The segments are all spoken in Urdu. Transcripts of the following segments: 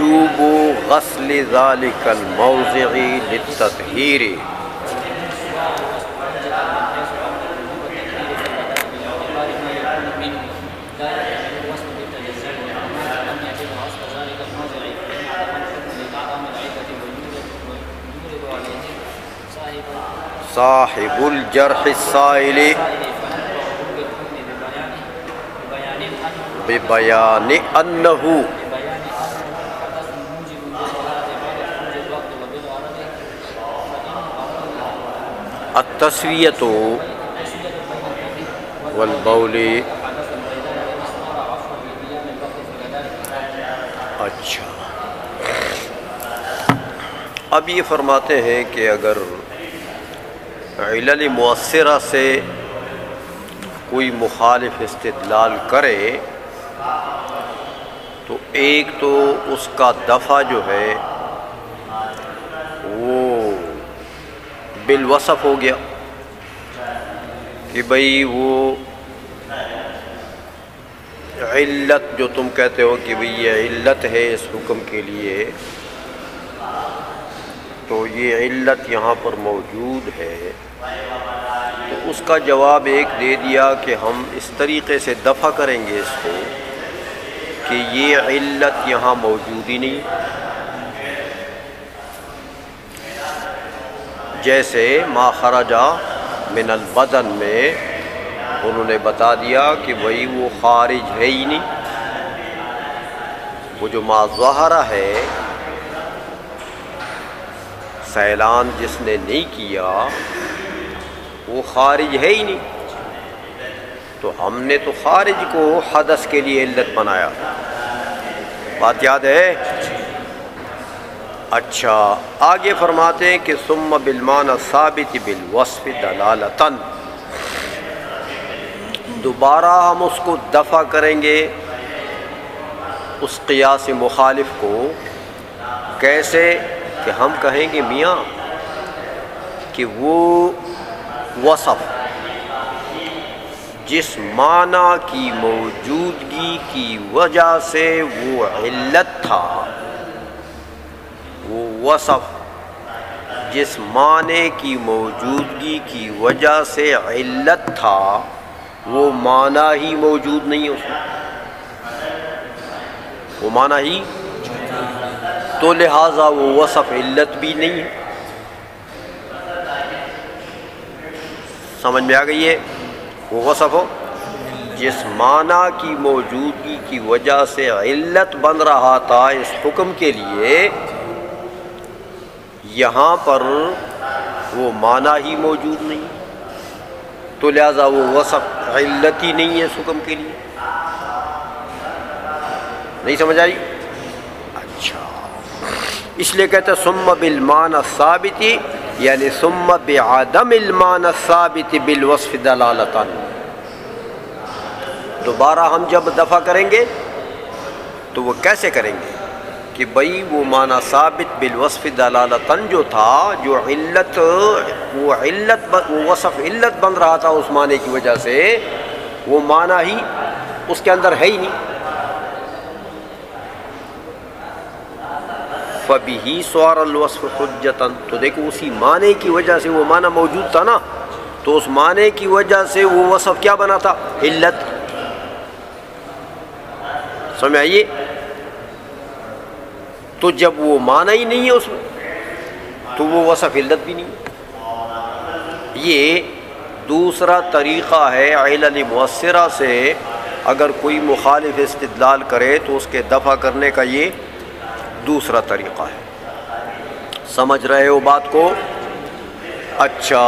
وجوب غسل ذلك الموضع للتطہیر. صاحب الجرح السائل ببیان انہ التسویۃ والبول. اچھا، اب یہ فرماتے ہیں کہ اگر علل مؤثرہ سے کوئی مخالف استدلال کرے تو ایک تو اس کا دفع جو ہے وہ بالوصف ہو گیا کہ بھئی وہ علت جو تم کہتے ہو کہ بھئی یہ علت ہے اس حکم کے لیے، تو یہ علت یہاں پر موجود ہے، تو اس کا جواب ایک دے دیا کہ ہم اس طریقے سے دفع کریں گے اس کو کہ یہ علت یہاں موجود ہی نہیں. جیسے ما خرج من البدن میں انہوں نے بتا دیا کہ بھئی وہ خارج ہے ہی نہیں، وہ جو ما ظہرہ ہے سیلان جس نے نہیں کیا وہ خارج ہے ہی نہیں، تو ہم نے تو خارج کو حدث کے لیے علت بنایا. بات یاد ہے؟ اچھا، آگے فرماتے ہیں کہ ثم بالمعنی الثابت بالوصف دلالتاً، دوبارہ ہم اس کو دفع کریں گے اس قیاس مخالف کو. کیسے؟ کہ ہم کہیں گے میاں کہ وہ وصف جس معنی کی موجودگی کی وجہ سے وہ علت تھا، وہ وصف جس معنی کی موجودگی کی وجہ سے علت تھا، وہ معنی ہی موجود نہیں ہے اس میں، وہ معنی ہی، تو لہٰذا وہ وصف علت بھی نہیں ہے. سمجھ میں آ گئی ہے؟ وہ وصف ہو جس معنی کی موجودگی کی وجہ سے علت بن رہا تھا اس حکم کے لیے، یہاں پر وہ معنی ہی موجود نہیں، تو لہٰذا وہ وصف علت ہی نہیں ہے اس حکم کے لیے. نہیں سمجھ آئی؟ اچھا، اس لیے کہتے ہیں ثم بالمعنی الثابت، یعنی ثم بعدم المعنی الثابت بالوصف دلالتاً. دوبارہ ہم جب دفع کریں گے تو وہ کیسے کریں گے کہ بھئی وہ معنی ثابت بالوصف دلالتاً جو تھا، جو علت، وہ وصف علت بن رہا تھا اس معنی کی وجہ سے، وہ معنی ہی اس کے اندر ہے ہی نہیں. فَبِهِ صَارَ الْوَصْفُ حُجَّةً، تو دیکھو اسی معنی کی وجہ سے وہ معنی موجود تھا نا، تو اس معنی کی وجہ سے وہ وصف کیا بنا تھا؟ علت. سمجھ آئیے؟ تو جب وہ معنی ہی نہیں ہے اس میں تو وہ وصف علت بھی نہیں ہے. یہ دوسرا طریقہ ہے علل مؤثرہ سے اگر کوئی مخالف استدلال کرے تو اس کے دفع کرنے کا، یہ دوسرا طریقہ ہے. سمجھ رہے ہو بات کو؟ اچھا،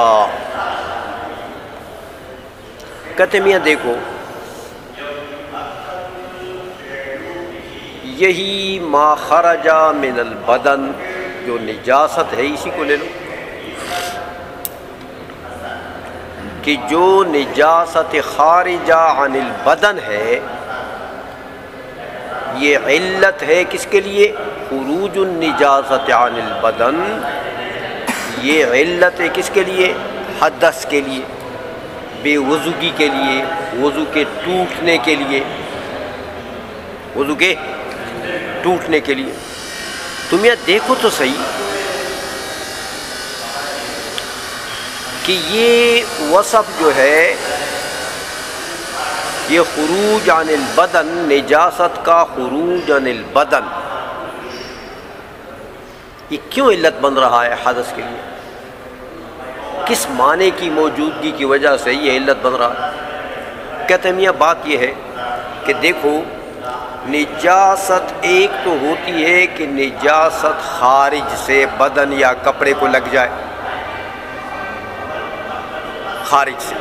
کہتے میاں دیکھو یہی ما خرج من البدن جو نجاست ہے، اسی کو لے لو کہ جو نجاست خارجہ عن البدن ہے، یہ علت ہے کس کے لیے؟ خروج النجاست عن البدن. یہ علت ہے کس کے لیے؟ حدث کے لیے، بے وضوگی کے لیے، وضو کے ٹوٹنے کے لیے، وضو کے ٹوٹنے کے لیے. تم یہ دیکھو تو صحیح کہ یہ وصف جو ہے یہ خروج عن البدن، نجاست کا خروج عن البدن، یہ کیوں علت بن رہا ہے حدث کے لیے؟ کس معنی کی موجودگی کی وجہ سے یہ علت بن رہا ہے؟ کہتے ہیں میاں بات یہ ہے کہ دیکھو نجاست ایک تو ہوتی ہے کہ نجاست خارج سے بدن یا کپڑے کو لگ جائے، خارج سے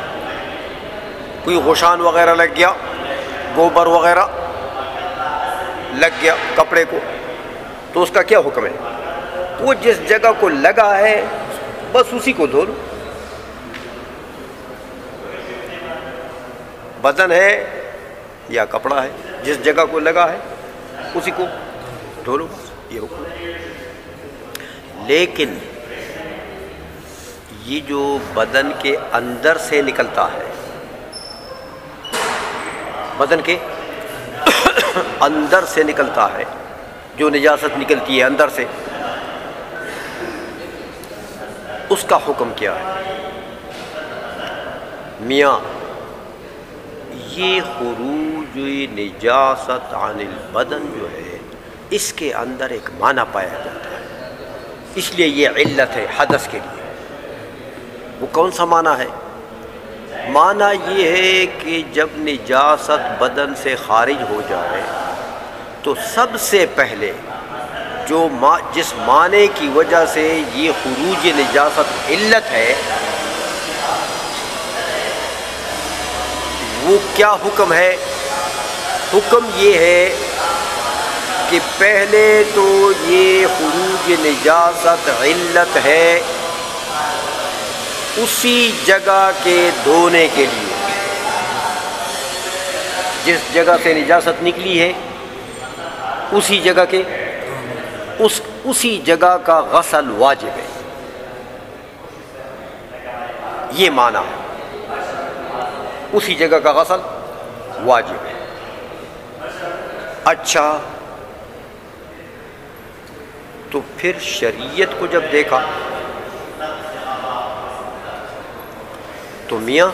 کوئی غشان وغیرہ لگ گیا، گوبر وغیرہ لگ گیا کپڑے کو، تو اس کا کیا حکم ہے؟ وہ جس جگہ کو لگا ہے بس اسی کو دھو لو، بدن ہے یا کپڑا ہے، جس جگہ کو لگا ہے اسی کو دھو لو، یہ حکم ہے۔ لیکن یہ جو بدن کے اندر سے نکلتا ہے، بدن کے اندر سے نکلتا ہے، جو نجاست نکلتی ہے اندر سے، اس کا حکم کیا ہے؟ میاں یہ خروج نجاست عن البدن جو ہے اس کے اندر ایک معنی پایا جاتا ہے، اس لیے یہ علت ہے حدث کے لیے۔ وہ کون سا معنی ہے؟ معنی یہ ہے کہ جب نجاست بدن سے خارج ہو جائے تو سب سے پہلے جو جس معنی کی وجہ سے یہ خروج نجاست علت ہے، وہ کیا حکم ہے؟ حکم یہ ہے کہ پہلے تو یہ خروج نجاست علت ہے اسی جگہ کے دھونے کے لیے، جس جگہ سے نجاست نکلی ہے اسی جگہ کے اسی جگہ کا غسل واجب ہے، یہ معنی ہے، اسی جگہ کا غسل واجب ہے۔ اچھا، تو پھر شریعت کو جب دیکھا تو میاں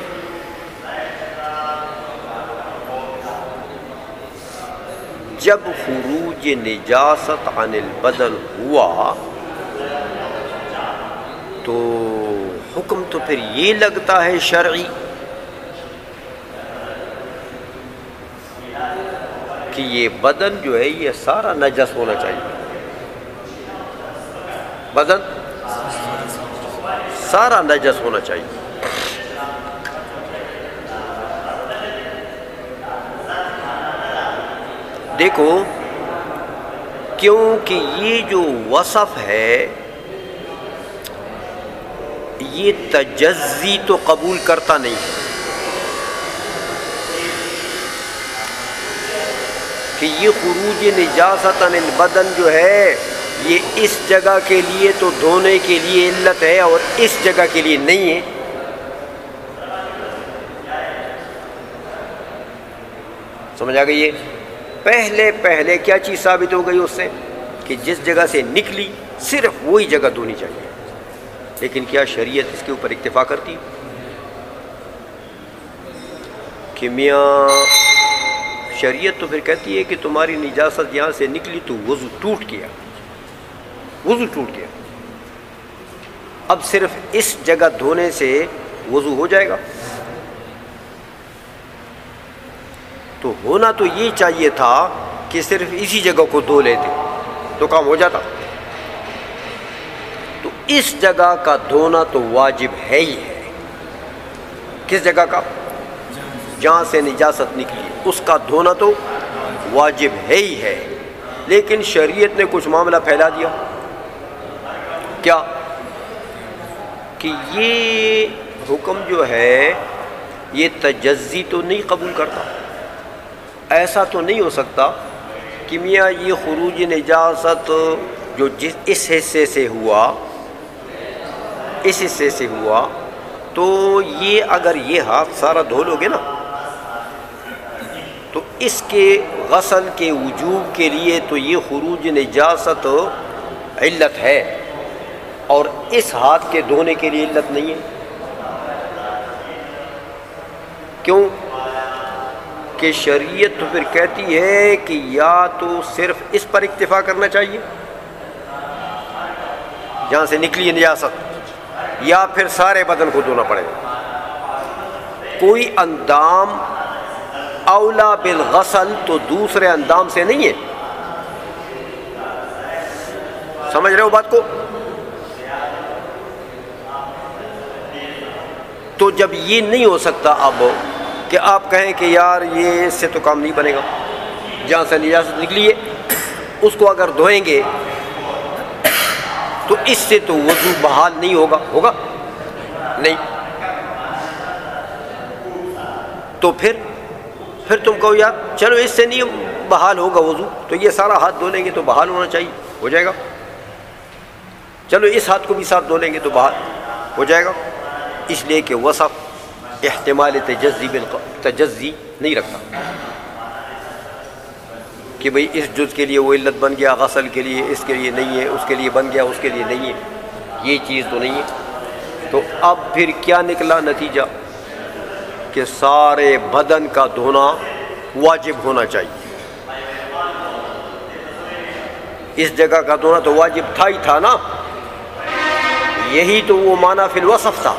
جب خروج نجاست عن البدن ہوا تو حکم تو پھر یہ لگتا ہے شرعی کہ یہ بدن جو ہے یہ سارا نجس ہونا چاہیے، بدن سارا نجس ہونا چاہیے۔ دیکھو کیونکہ یہ جو وصف ہے یہ تجزی تو قبول کرتا نہیں، کہ یہ خروج نجاست عن البدن جو ہے یہ اس جگہ کے لیے تو دھونے کے لیے علت ہے اور اس جگہ کے لیے نہیں ہے۔ سمجھ آ گئی ہے؟ پہلے کیا چیز ثابت ہو گئی اس سے کہ جس جگہ سے نکلی صرف وہی جگہ دھونی چاہیے، لیکن کیا شریعت اس کے اوپر اکتفا کرتی؟ کہ میاں شریعت تو پھر کہتی ہے کہ تمہاری نجاست یہاں سے نکلی تو وضو ٹوٹ گیا، وضو ٹوٹ گیا، اب صرف اس جگہ دھونے سے وضو ہو جائے گا؟ تو ہونا تو یہ چاہیے تھا کہ صرف اسی جگہ کو دھو لیتے تو کام ہو جاتا۔ تو اس جگہ کا دھونا تو واجب ہے ہی ہے۔ کس جگہ کا؟ جہاں سے نجاست نکلی اس کا دھونا تو واجب ہے ہی ہے، لیکن شریعت نے کچھ معاملہ پھیلا دیا۔ کیا؟ کہ یہ حکم جو ہے یہ تجزی تو نہیں قبول کرتا۔ ایسا تو نہیں ہو سکتا کہ میاں یہ خروج نجاست جو اس حصے سے ہوا، اس حصے سے ہوا، تو یہ اگر یہ ہاتھ سارا دھو لو گے نا تو اس کے غسل کے وجوب کے لیے تو یہ خروج نجاست علت ہے، اور اس ہاتھ کے دھونے کے لیے علت نہیں ہے. کیوں کہ شریعت تو پھر کہتی ہے کہ یا تو صرف اس پر اکتفا کرنا چاہیے جہاں سے نکلی ہے نجاست، یا پھر سارے بدن کو دھونا پڑے گا. کوئی اندام اولا بالغسل تو دوسرے اندام سے نہیں ہے. سمجھ رہے ہو بات کو؟ تو جب یہ نہیں ہو سکتا اب کہ آپ کہیں کہ یار یہ اس سے تو کام نہیں بنے گا، جہاں سے نجاست نکلی ہے اس کو اگر دھوئیں گے تو اس سے تو وضو بحال نہیں ہوگا نہیں. تو پھر تم کہو یار چلو اس سے نہیں بحال ہوگا وضو، تو یہ سارا ہاتھ دھو لیں گے تو بحال ہونا چاہیے، ہو جائے گا. چلو اس ہاتھ کو بھی ساتھ دھو لیں گے تو بحال ہو جائے گا. اس لیے کہ وصف احتمال تجزی نہیں رکھتا کہ بھئی اس جز کے لیے وہ علت بن گیا، غسل کے لیے اس کے لیے نہیں ہے، اس کے لیے بن گیا اس کے لیے نہیں ہے، یہ چیز تو نہیں ہے. تو اب پھر کیا نکلا نتیجہ کہ سارے بدن کا دھونا واجب ہونا چاہیے. اس جگہ کا دھونا تو واجب تھا ہی تھا نا، یہی تو وہ معنی فی الوصف تھا.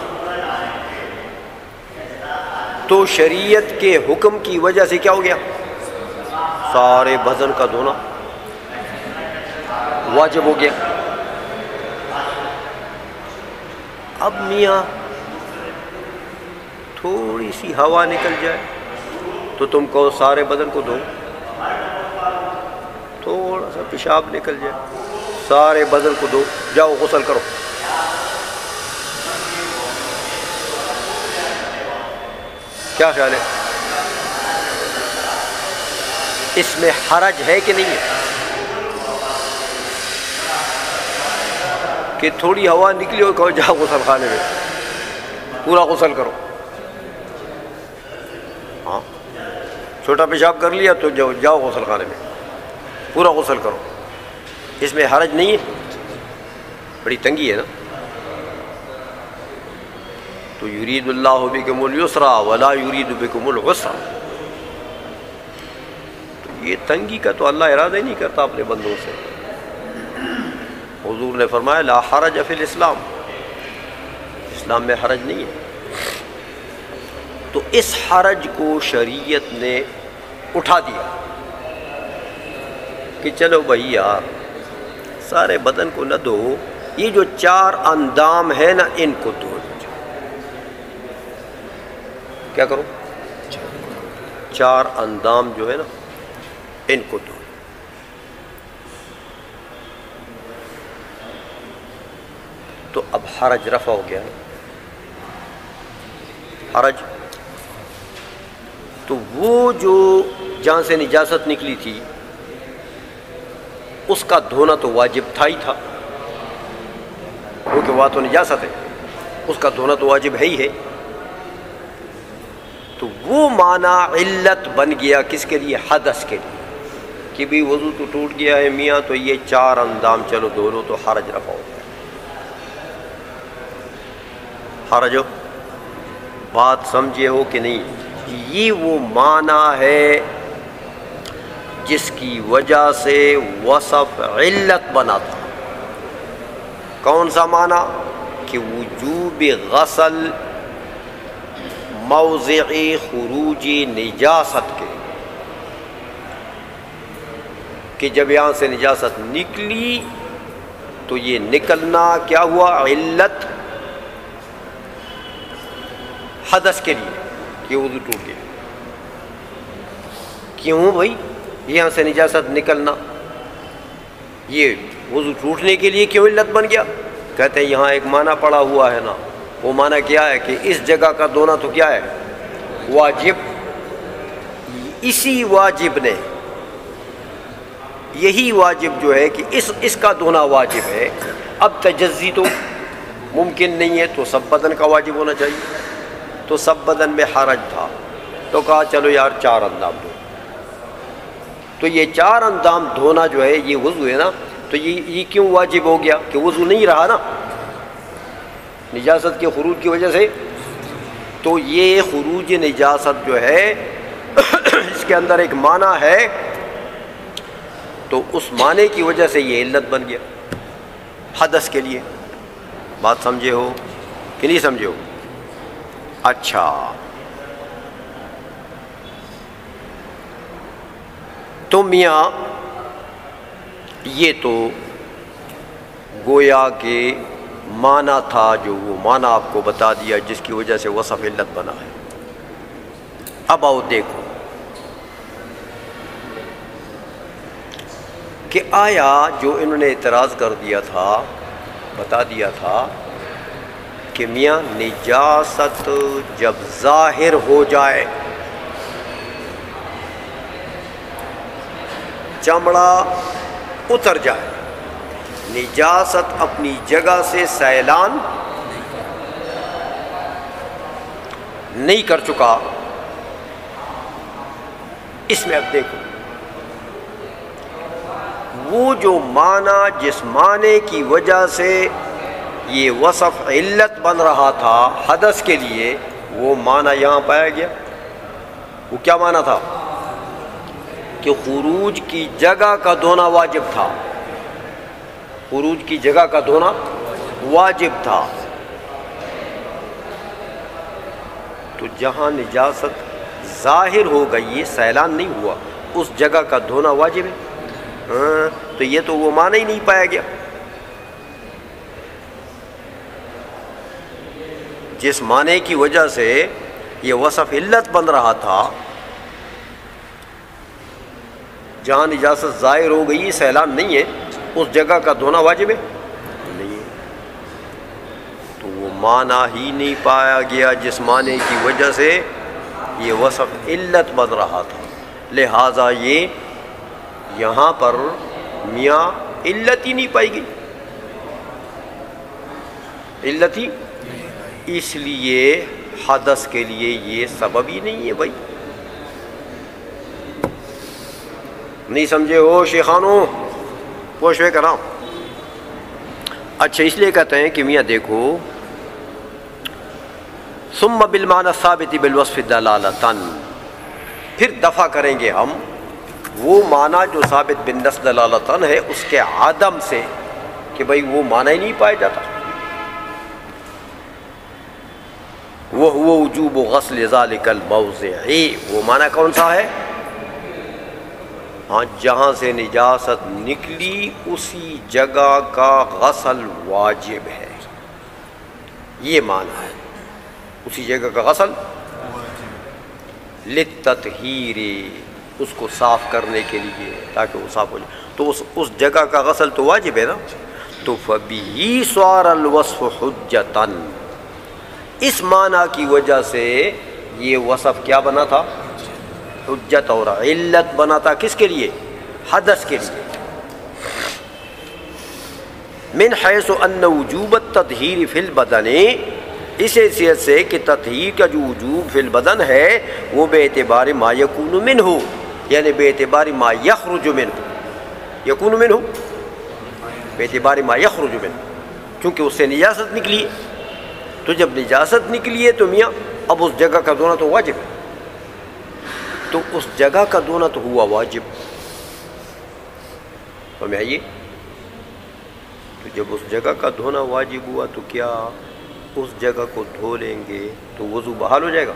تو شریعت کے حکم کی وجہ سے کیا ہو گیا؟ سارے بدن کا دھونا واجب ہو گیا. اب میاں تھوڑی سی ہوا نکل جائے تو تم کہو سارے بدن کو دھو، تھوڑا سا پیشاب نکل جائے سارے بدن کو دھو، جاؤ غسل کرو. کیا خیال ہے؟ اس میں حرج ہے کہ نہیں ہے کہ تھوڑی ہوا نکلی ہو کہو جاؤ غسل خانے میں پورا غسل کرو؟ ہاں، چھوٹا پیشاب کر لیا تو جاؤ غسل خانے میں پورا غسل کرو. اس میں حرج نہیں ہے، بڑی تنگی ہے نا. تو یرید اللہ بکم اليسر ولا یرید بکم العسر. تو یہ تنگی کا تو اللہ ارادہ ہی نہیں کرتا اپنے بندوں سے. حضور نے فرمایا لا حرج فی الاسلام، اسلام میں حرج نہیں ہے. تو اس حرج کو شریعت نے اٹھا دیا کہ چلو بھائی یار سارے بدن کو نہ دھو، یہ جو 4 اندام ہے نا ان کو دھو. کیا کرو؟ 4 اندام جو ہے نا ان کو دھو. تو اب حرج رفع ہو گیا. حرج تو وہ جو جہاں سے نجاست نکلی تھی اس کا دھونا تو واجب تھا ہی تھا، کیونکہ وہاں تو نجاست ہے، اس کا دھونا تو واجب ہے ہی ہے. تو وہ معنی علت بن گیا کس کے لیے؟ حدث کے لیے، کہ بھی وضو تو ٹوٹ گیا ہے میاں تو یہ 4 اندام چلو دھو لو تو حرج رفع ہو گیا. حرج ہو، بات سمجھے ہو کہ نہیں؟ یہ وہ معنی ہے جس کی وجہ سے وصف علت بنا تھا. کون سا معنی؟ کہ وجوب غسل موضع خروج نجاست کے، کہ جب یہاں سے نجاست نکلی تو یہ نکلنا کیا ہوا؟ علت حدث کے لیے کہ وضو ٹوٹ گیا. کیوں بھائی یہاں سے نجاست نکلنا یہ وضو ٹوٹنے کے لیے کیوں علت بن گیا؟ کہتے ہیں یہاں ایک معنی پڑا ہوا ہے نا، وہ معنی کیا ہے کہ اس جگہ کا دھونا تو کیا ہے؟ واجب. اسی واجب نے، یہی واجب جو ہے کہ اس کا دھونا واجب ہے. اب تجزی تو ممکن نہیں ہے تو سب بدن کا واجب ہونا چاہیے. تو سب بدن میں حرج تھا تو کہا چلو یار 4 اندام دھو. تو یہ 4 اندام دھونا جو ہے یہ وضو ہے نا، تو یہ کیوں واجب ہو گیا کہ وضو نہیں رہا نا نجاست کے خروج کی وجہ سے. تو یہ خروج نجاست جو ہے اس کے اندر ایک معنی ہے، تو اس معنی کی وجہ سے یہ علت بن گیا حدث کے لیے. بات سمجھے ہو کہ نہیں سمجھے ہو؟ اچھا، تو میاں یہ تو گویا کہ معنی تھا، جو وہ معنی آپ کو بتا دیا جس کی وجہ سے وصف علت بنا ہے. اب آؤ دیکھو کہ آیا جو انہوں نے اعتراض کر دیا تھا، بتا دیا تھا کہ میاں نجاست جب ظاہر ہو جائے، چمڑا اتر جائے، نجاست اپنی جگہ سے سیلان نہیں کر چکا، اس میں اب دیکھو وہ جو معنی جس معنی کی وجہ سے یہ وصف علت بن رہا تھا حدث کے لیے، وہ معنی یہاں پایا گیا. وہ کیا معنی تھا؟ کہ خروج کی جگہ کا دھونا واجب تھا، خروج کی جگہ کا دھونا واجب تھا. تو جہاں نجاست ظاہر ہو گئی، سیلان نہیں ہوا، اس جگہ کا دھونا واجب ہے. تو یہ تو وہ معنی ہی نہیں پایا گیا جس معنی کی وجہ سے یہ وصف علت بن رہا تھا. جہاں نجاست ظاہر ہو گئی، سیلان نہیں ہے، اس جگہ کا دھونا واجب ہے نہیں ہے. تو وہ معنی ہی نہیں پایا گیا جس معنی کی وجہ سے یہ وصف علت بن رہا تھا. لہٰذا یہ یہاں پر میاں علت ہی نہیں پائی گئی، علت ہی، اس لیے حدث کے لیے یہ سبب ہی نہیں ہے. بھائی نہیں سمجھے ہو شیخانو؟ پوچھوے کرام. اچھا، اس لیے کہتے ہیں کہ میاں دیکھو ثم بالمعنى الثابت بالوصف دلالتاً، پھر دفع کریں گے ہم وہ معنی جو ثابت بالنص دلالتاً ہے اس کے عدم سے، کہ بھئی وہ معنی ہی نہیں پایا جاتا. وَهُوَ وُجُوبُ غسل ذَلِكَ الْمَوْضِعِ، وہ معنی کون سا ہے؟ ہاں، جہاں سے نجاست نکلی اسی جگہ کا غسل واجب ہے، یہ معنی ہے، اسی جگہ کا غسل للتطہیر، اس کو صاف کرنے کے لیے تاکہ وہ صاف ہو جائے. تو اس جگہ کا غسل تو واجب ہے نا. تو فَبِهِ صَارَ الْوَصْفُ حُجَّةً، اس معنی کی وجہ سے یہ وصف کیا بنا تھا؟ حجت اور علت بنا تھا. کس کے لیے؟ حدث کے لیے. من حیث ان وجوب التطہیر فی البدن، اس حیثیت سے کہ تطہیر کا جو وجوب فی البدن ہے وہ بے اعتبار ما یکون منہ، یعنی بے اعتبار ما یخرج منہ، یکون منہ بے اعتبار ما یخرج منہ، کیونکہ اس سے نجاست نکلی ہے. تو جب نجاست نکلی ہے تو میاں اب اس جگہ کا دھونا تو واجب ہے. تو اس جگہ کا دھونا تو ہوا واجب. سمجھ آئیے؟ تو جب اس جگہ کا دھونا واجب ہوا تو کیا اس جگہ کو دھو لیں گے تو وضو بحال ہو جائے گا؟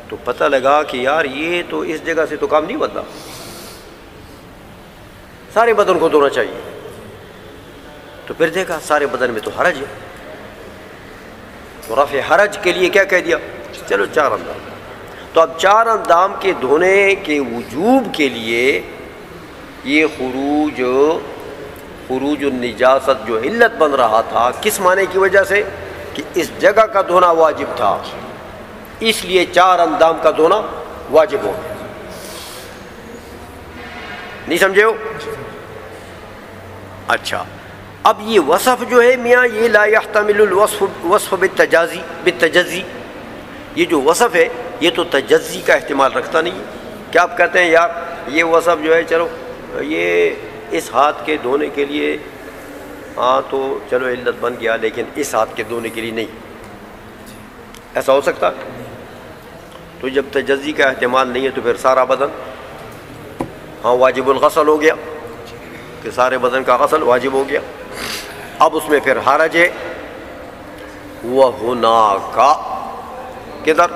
تو پتہ لگا کہ یار یہ تو اس جگہ سے تو کام نہیں بنتا، سارے بدن کو دھونا چاہیے. تو پھر دیکھا سارے بدن میں تو حرج ہے، تو رفع حرج کے لیے کیا کہہ دیا؟ چلو 4 اندام. تو اب 4 اندام کے دھونے کے وجوب کے لیے یہ خروج النجاست جو علت بن رہا تھا، کس معنی کی وجہ سے؟ کہ اس جگہ کا دھونا واجب تھا، اس لیے 4 اندام کا دھونا واجب ہو گیا. نہیں سمجھے ہو؟ اچھا، اب یہ وصف جو ہے میاں یہ لا يحتمل الوصف بالتجزی، یہ جو وصف ہے یہ تو تجزی کا احتمال رکھتا نہیں ہے. کیا آپ کہتے ہیں یار یہ وصف جو ہے چلو یہ اس ہاتھ کے دھونے کے لیے ہاں تو چلو علت بن گیا، لیکن اس ہاتھ کے دھونے کے لیے نہیں، ایسا ہو سکتا؟ تو جب تجزی کا احتمال نہیں ہے تو پھر سارا بدن ہاں واجب الغسل ہو گیا کہ سارے بدن کا غسل واجب ہو گیا۔ اب اس میں پھر حرج ہے، وَهُنَاكَ کدھر؟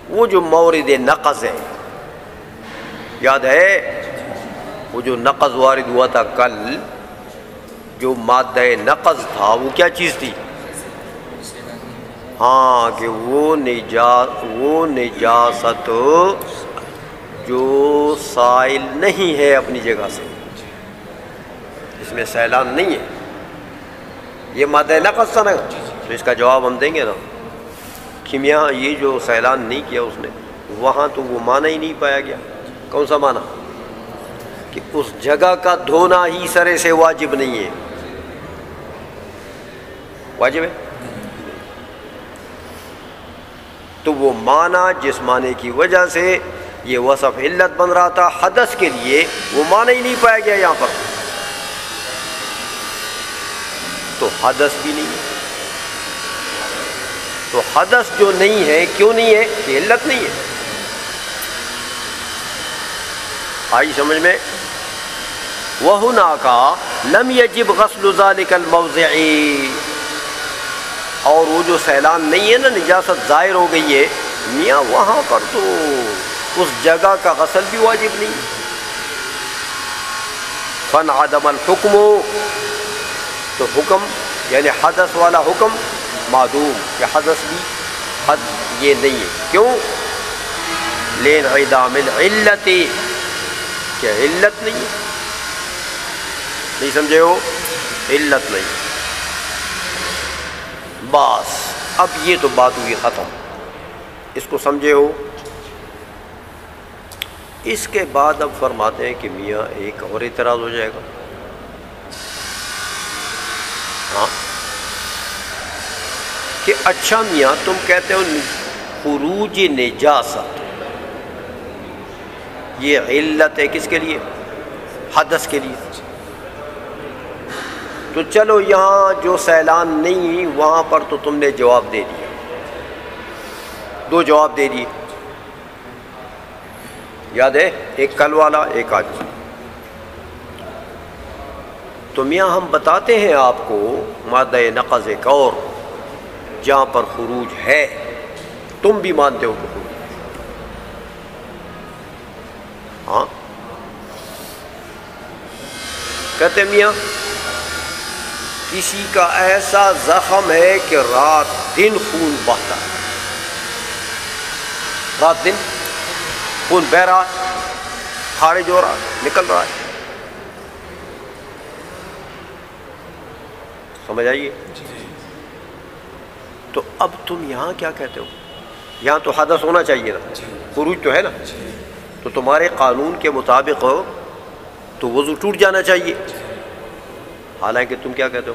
وہ جو مورد نقض ہے، یاد ہے وہ جو نقض وارد ہوا تھا کل، جو مادہ نقض تھا وہ کیا چیز تھی؟ ہاں کہ وہ نجاست جو سائل نہیں ہے اپنی جگہ سے، اس میں سیلان نہیں ہے، یہ مادہ نقض تھا نا، تو اس کا جواب ہم دیں گے نا کہ میاں یہ جو سیلان نہیں کیا اس نے، وہاں تو وہ معنی ہی نہیں پایا گیا۔ کون سا معنی؟ کہ اس جگہ کا دھونا ہی سرے سے واجب نہیں ہے۔ واجب ہے تو وہ معنی جس معنی کی وجہ سے یہ وصف علت بن رہا تھا حدث کے لیے، وہ معنی ہی نہیں پایا گیا یہاں پر، تو حدث بھی نہیں ہے۔ تو حدث جو نہیں ہے کیوں نہیں ہے؟ کہ علت نہیں ہے۔ آئی سمجھ میں؟ وَهُنَاكَ لَمْ يَجِبْ غَسْلُ ذَلِكَ الْمَوْضِعِ، اور وہ جو سیلان نہیں ہے نا، نجاست ظاہر ہو گئی ہے، میاں وہاں پر تو اس جگہ کا غسل بھی واجب نہیں۔ فَانْعَدَمَ الْحُكْمُ، تو حکم یعنی حدث والا حکم معدوم، کہ حدث بھی حد یہ نہیں ہے۔ کیوں؟ لِانْعِدَامِ الْعِلَّةِ، کہ علت نہیں ہے، نہیں سمجھے ہو؟ علت نہیں۔ بس اب یہ تو بات ہوئی ختم، اس کو سمجھے ہو؟ اس کے بعد اب فرماتے ہیں کہ میاں ایک اور اعتراض ہو جائے گا، ہاں کہ اچھا میاں تم کہتے ہو خروج نجاست یہ علت ہے کس کے لیے؟ حدث کے لیے۔ تو چلو یہاں جو سیلان نہیں وہاں پر تو تم نے جواب دے دیا، دو جواب دے دیے، یاد ہے؟ ایک کل والا، ایک آج۔ تو میاں ہم بتاتے ہیں آپ کو مادہ نقض ایک اور جہاں پر خروج ہے، تم بھی مانتے ہو کہ خروج، ہاں کہتے میاں کسی کا ایسا زخم ہے کہ رات دن خون بہتا ہے، رات دن خون بہ رہا ہے، خارج ہو رہا ہے، نکل رہا ہے، سمجھ آئیے؟ تو اب تم یہاں کیا کہتے ہو؟ یہاں تو حدث ہونا چاہیے نا، خروج تو ہے نا، تو تمہارے قانون کے مطابق تو وضو ٹوٹ جانا چاہیے، حالانکہ تم کیا کہتے ہو؟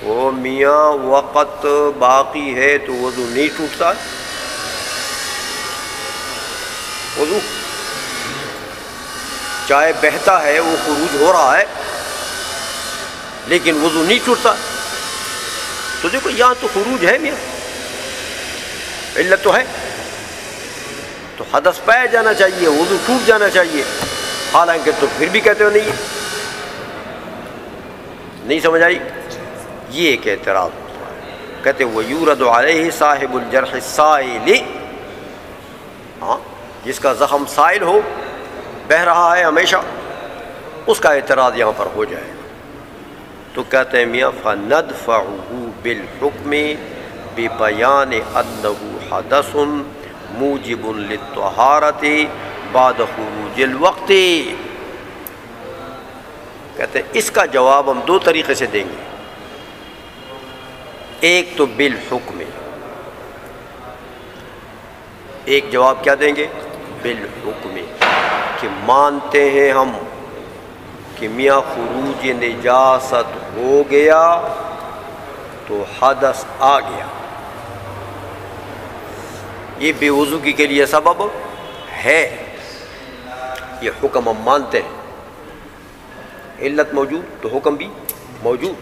او میاں وقت باقی ہے تو وضو نہیں ٹوٹتا، وضو چاہے بہتا ہے، وہ خروج ہو رہا ہے لیکن وضو نہیں ٹوٹتا۔ تو دیکھو یہاں تو خروج ہے میاں، علت تو ہے، تو حدث پایا جانا چاہیے، وضو ٹوٹ جانا چاہیے، حالانکہ تو پھر بھی کہتے ہو نہیں، نہیں سمجھ آئی؟ یہ ایک اعتراض ہوتا ہے، کہتے وہ یورد علیہ صاحب الجرح السائل، ہاں جس کا زخم سائل ہو، بہ رہا ہے ہمیشہ، اس کا اعتراض یہاں پر ہو جائے۔ تو کہتے ہیں میاں فَنَدْفَعُهُ بِالْحُكْمِ بِبَيَانِ أَنَّهُ حَدَثٌ مُوجِبٌ لِلطَّهَارَةِ بَعْدَ خُرُوجِ الْوَقْتِ، کہتے ہیں اس کا جواب ہم دو طریقے سے دیں گے، ایک تو بالحکم، ایک جواب کیا دیں گے؟ بالحکم، کہ مانتے ہیں ہم کہ میاں خروج نجاست ہو گیا تو حدث آ گیا، یہ بے وضوگی کے لیے سبب ہے، یہ حکم ہم مانتے ہیں، علت موجود تو حکم بھی موجود،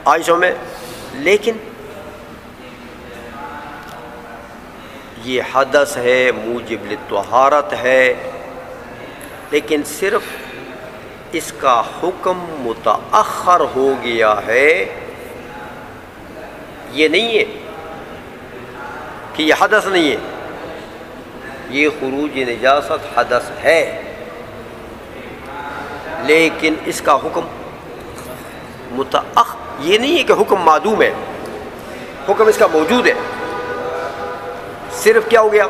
عائشہ میں، لیکن یہ حدث ہے، موجب للطہارت ہے، لیکن صرف اس کا حکم متأخر ہو گیا ہے، یہ نہیں ہے کہ یہ حدث نہیں ہے، یہ خروج نجاست حدث ہے، لیکن اس کا حکم یہ نہیں ہے کہ حکم معدوم ہے، حکم اس کا موجود ہے، صرف کیا ہو گیا،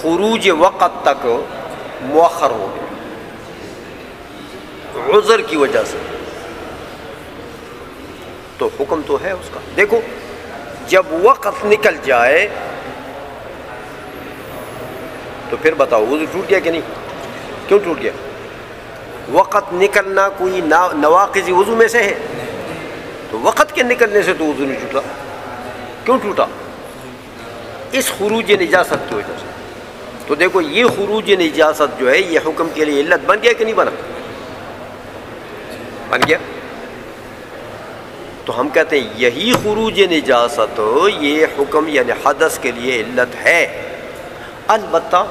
خروج وقت تک مؤخر ہو گیا عذر کی وجہ سے، تو حکم تو ہے اس کا۔ دیکھو جب وقت نکل جائے تو پھر بتاؤ وضو ٹوٹ گیا کہ نہیں؟ کیوں ٹوٹ گیا؟ وقت نکلنا کوئی نواقض وضو میں سے ہے، تو وقت کے نکلنے سے تو وضو نہیں ٹوٹا، کیوں ٹوٹا؟ اس خروج نجاست کی وجہ سے۔ تو دیکھو یہ خروج نجاست جو ہے یہ حکم کے لیے علت بن گیا کہ نہیں بنا؟ بن گیا۔ تو ہم کہتے ہیں یہی خروج نجاست یہ حکم یعنی حدث کے لیے علت ہے، البتہ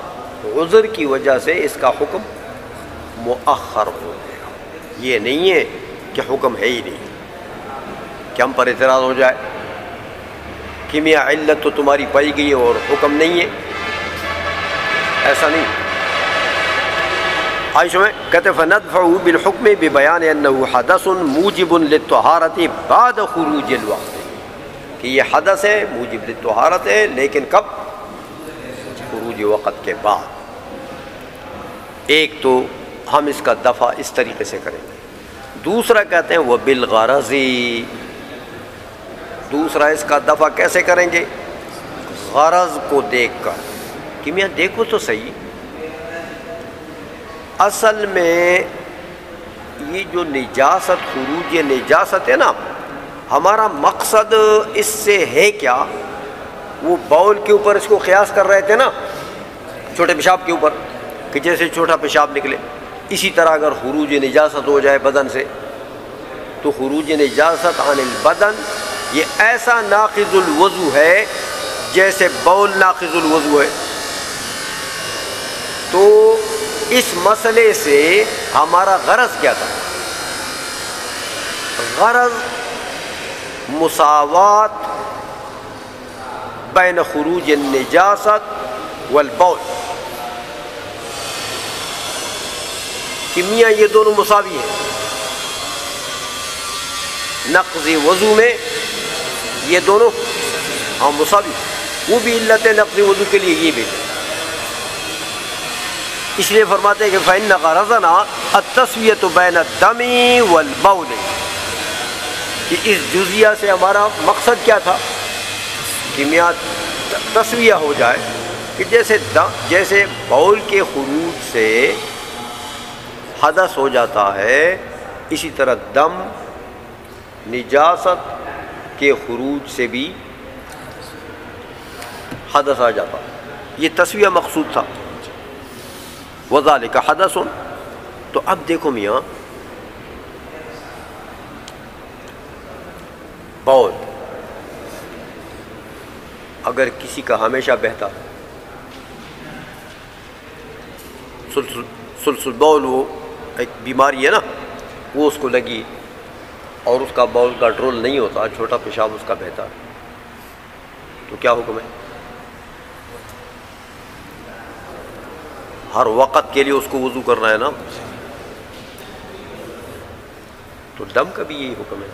عذر کی وجہ سے اس کا حکم مؤخر ہو گیا، یہ نہیں ہے کہ حکم ہے ہی نہیں، کہ ہم پر اعتراض ہو جائے کہ میاں علت تو تمہاری پائی گئی ہے اور حکم نہیں ہے، ایسا نہیں۔ عائشہ میں کہتے فندفعه بالحکم ببیان انه حدث موجب للطہارت بعد خروج الوقت، کہ یہ حدث ہے موجب للطہارت ہے، لیکن کب؟ خروج وقت کے بعد۔ ایک تو ہم اس کا دفع اس طریقے سے کریں گے، دوسرا کہتے ہیں وہ بالغرض، دوسرا اس کا دفع کیسے کریں گے؟ غرض کو دیکھ کر، کہ میاں دیکھو تو صحیح، اصل میں یہ جو نجاست خروج نجاست ہے نا، ہمارا مقصد اس سے ہے کیا؟ وہ باؤل کے اوپر اس کو قیاس کر رہے تھے نا، چھوٹے پیشاب کے اوپر، کہ جیسے چھوٹا پیشاب نکلے، اسی طرح اگر خروج نجاست ہو جائے بدن سے تو خروج نجاست عن البدن یہ ایسا ناقض الوضو ہے جیسے باؤل ناقض الوضو ہے۔ تو اس مسئلے سے ہمارا غرض کیا تھا؟ غرض مساوات بین خروج النجاست والبول، کہ میاں یہ دونوں مساوی ہیں، نقض وضو میں یہ دونوں مساوی، وہ بھی علت نقض وضو کے لیے یہ بھی، اس لیے فرماتے ہیں کہ فإن غرضنا التسویۃ بین الدم والبول، کہ اس جزیہ سے ہمارا مقصد کیا تھا؟ کہ میاں تسویہ ہو جائے، کہ جیسے بول کے خروج سے حدث ہو جاتا ہے، اسی طرح دم نجاست کے خروج سے بھی حدث آ جاتا، یہ تسویہ مقصود تھا، وذالک حدث۔ تو اب دیکھو میاں، بول اگر کسی کا ہمیشہ بہتا، سلسل بول وہ ایک بیماری ہے نا، وہ اس کو لگی اور اس کا باؤل کنٹرول نہیں ہوتا، چھوٹا پیشاب اس کا بہتا، تو کیا حکم ہے؟ ہر وقت کے لیے اس کو وضو کرنا ہے نا، تو دم کا بھی یہی حکم ہے،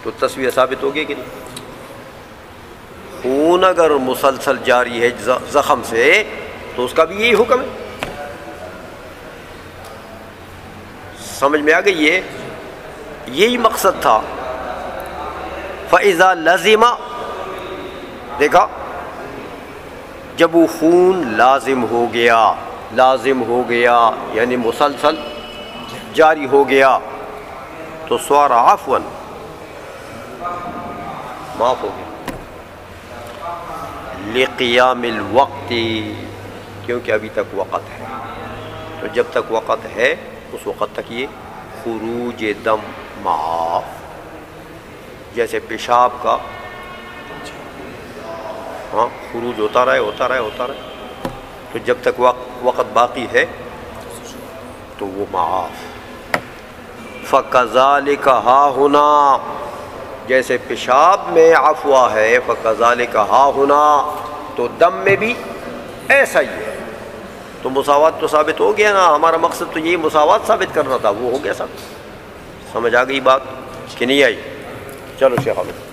تو تسویہ ثابت ہو گئی کہ نہیں؟ خون اگر مسلسل جاری ہے زخم سے تو اس کا بھی یہی حکم ہے، سمجھ میں آ گئی ہے؟ یہی مقصد تھا۔ فَإِذَا لَزِمَ، دیکھا جب وہ خون لازم ہو گیا یعنی مسلسل جاری ہو گیا، تو صار عفواً، معاف ہو گیا۔ لقیام الوقت، کیونکہ ابھی تک وقت ہے، تو جب تک وقت ہے اس وقت تک یہ خروج دم معاف، جیسے پیشاب کا خروج ہوتا رہے، تو جب تک وقت باقی ہے تو وہ معاف۔ فَكَذَلِكَ ہا ہونا، جیسے پیشاب میں عفو ہے، فَكَذَلِكَ ہا ہونا، تو دم میں بھی ایسا ہی ہے۔ تو مساوات تو ثابت ہو گیا نا، ہمارا مقصد تو یہی مساوات ثابت کرنا تھا، وہ ہو گیا ثابت۔ سمجھ آ گئی بات کہ نہیں آئی؟ چلو شیخ حامد۔